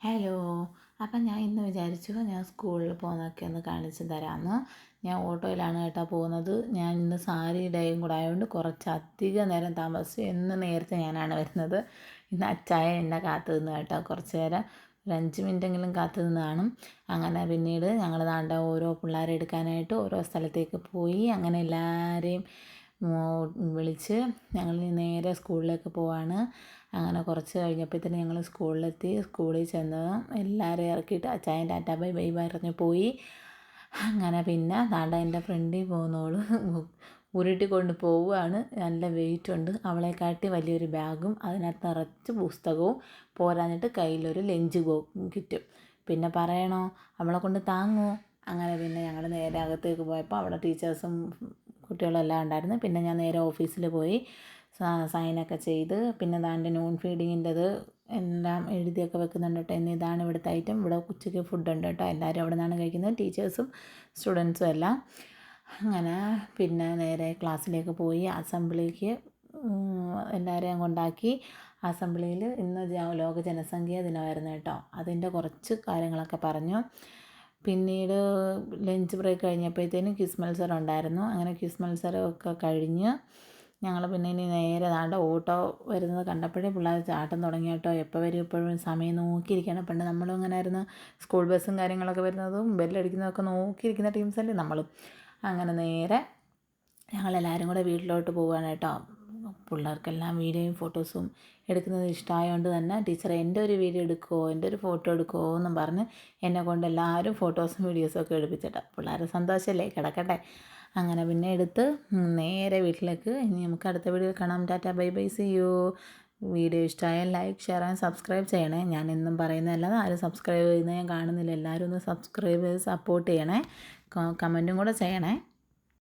Hello. അപ്പം ഞാൻ ഇന്ന് വിചാരിച്ചു ഞാൻ സ്കൂളിൽ പോകുന്നതൊക്കെ ഒന്ന് കാണിച്ചു തരാമെന്ന്. ഞാൻ ഓട്ടോയിലാണ് കേട്ടോ പോകുന്നത്. ഞാൻ ഇന്ന് സാരി ഡേയും കൂടെ ആയതുകൊണ്ട് കുറച്ചധികം നേരം താമസിച്ചു. എന്ന് നേരത്തെ ഞാനാണ് വരുന്നത്. ഇന്ന് അച്ചായ എന്നെ കാത്തു നിന്ന് കേട്ടോ. കുറച്ച് നേരം ഒരു 5 മിനിറ്റെങ്കിലും കാത്തു നിന്ന് കാണും. അങ്ങനെ പിന്നീട് ഞങ്ങൾ ദാണ്ട ഓരോ പിള്ളേരെ എടുക്കാനായിട്ട് ഓരോ സ്ഥലത്തേക്ക് പോയി. അങ്ങനെ എല്ലാവരെയും വിളിച്ച് ഞങ്ങൾ നേരെ സ്കൂളിലേക്ക് പോവാണ്. അങ്ങനെ കുറച്ച് കഴിഞ്ഞപ്പോഴത്തേന് ഞങ്ങൾ സ്കൂളിലെത്തി. സ്കൂളിൽ ചെന്ന് എല്ലാവരെയും ഇറക്കിയിട്ട് അച്ചായൻ ടാറ്റ ബൈ ബൈ പറഞ്ഞ് പോയി. അങ്ങനെ പിന്നെ ദാണ്ട എൻ്റെ ഫ്രണ്ടിൽ പോകുന്നവൾ ഉരുട്ടിക്കൊണ്ട് പോവുകയാണ്. നല്ല വെയിറ്റുണ്ട്. അവളെക്കാട്ടി വലിയൊരു ബാഗും അതിനകത്ത് നിറച്ച് പുസ്തകവും പോരാഞ്ഞിട്ട് കയ്യിലൊരു ലഞ്ച് കിറ്റും. പിന്നെ പറയണോ, അവളെ കൊണ്ട് താങ്ങുമോ? അങ്ങനെ പിന്നെ ഞങ്ങൾ നേരെ അകത്തേക്ക് പോയപ്പോൾ അവിടെ ടീച്ചേഴ്സും കുട്ടികളെല്ലാം ഉണ്ടായിരുന്നു. പിന്നെ ഞാൻ നേരെ ഓഫീസിൽ പോയി സൈനൊക്കെ ചെയ്ത് പിന്നെ ദാണ്ട് നോൺ ഫീഡിങ്ങിൻ്റെത് എല്ലാം എഴുതിയൊക്കെ വെക്കുന്നുണ്ട് കേട്ടോ. ഇന്ന് ഇതാണ് ഇവിടുത്തെ ഐറ്റം. ഇവിടെ ഉച്ചയ്ക്ക് ഫുഡുണ്ട് കേട്ടോ. എല്ലാവരും അവിടെ നിന്നാണ് കഴിക്കുന്നത്, ടീച്ചേഴ്സും സ്റ്റുഡൻസും എല്ലാം. അങ്ങനെ പിന്നെ നേരെ ക്ലാസ്സിലേക്ക് പോയി. അസംബ്ലിക്ക് എല്ലാവരെയും കൊണ്ടാക്കി. അസംബ്ലിയിൽ ഇന്ന് ലോക ജനസംഖ്യാ ദിനമായിരുന്നു കേട്ടോ. അതിൻ്റെ കുറച്ച് കാര്യങ്ങളൊക്കെ പറഞ്ഞു. പിന്നീട് ലഞ്ച് ബ്രേക്ക് കഴിഞ്ഞപ്പോഴത്തേനും ക്വിസ് മത്സരം ഉണ്ടായിരുന്നു. അങ്ങനെ ക്വിസ് മത്സരമൊക്കെ കഴിഞ്ഞ് ഞങ്ങൾ പിന്നെ ഇനി നേരെ ദാണ്ട ഓട്ടോ വരുന്നത് കണ്ടപ്പോഴേ പിള്ളേർ ചാട്ടം തുടങ്ങി കേട്ടോ. എപ്പോൾ വരും എപ്പോഴും സമയം നോക്കിയിരിക്കണം. പണ്ട് നമ്മളും അങ്ങനെ ആയിരുന്നു. സ്കൂൾ ബസ്സും കാര്യങ്ങളൊക്കെ വരുന്നതും ബെല്ലടിക്കുന്നതൊക്കെ നോക്കിയിരിക്കുന്ന ടീംസല്ലേ നമ്മളും. അങ്ങനെ നേരെ ഞങ്ങളെല്ലാവരും കൂടെ വീട്ടിലോട്ട് പോവുകയാണ് കേട്ടോ. പിള്ളേർക്കെല്ലാം വീഡിയോയും ഫോട്ടോസും എടുക്കുന്നത് ഇഷ്ടമായതുകൊണ്ട് തന്നെ ടീച്ചറെ എൻ്റെ ഒരു വീഡിയോ എടുക്കുമോ, എൻ്റെ ഒരു ഫോട്ടോ എടുക്കുമോ എന്നും പറഞ്ഞ് എന്നെ കൊണ്ട് എല്ലാവരും ഫോട്ടോസും വീഡിയോസും ഒക്കെ എടുപ്പിച്ചിട്ട് പിള്ളേരെ സന്തോഷമല്ലേ, കിടക്കട്ടെ. അങ്ങനെ പിന്നെ എടുത്ത് നേരെ വീട്ടിലേക്ക്. ഇനി നമുക്ക് അടുത്ത വീഡിയോ കാണാം. Tata bye bye, see you. Video ഇഷ്ടമായാൽ ലൈക്ക്, ഷെയർ ആൻഡ് സബ്സ്ക്രൈബ് ചെയ്യണേ. ഞാൻ എന്നും പറയുന്നതല്ലാതെ ആരും സബ്സ്ക്രൈബ് ചെയ്യുന്നത് ഞാൻ കാണുന്നില്ല. എല്ലാവരും ഒന്ന് സബ്സ്ക്രൈബ് ചെയ്ത് സപ്പോർട്ട് ചെയ്യണേ. കമൻറ്റും കൂടെ ചെയ്യണേ.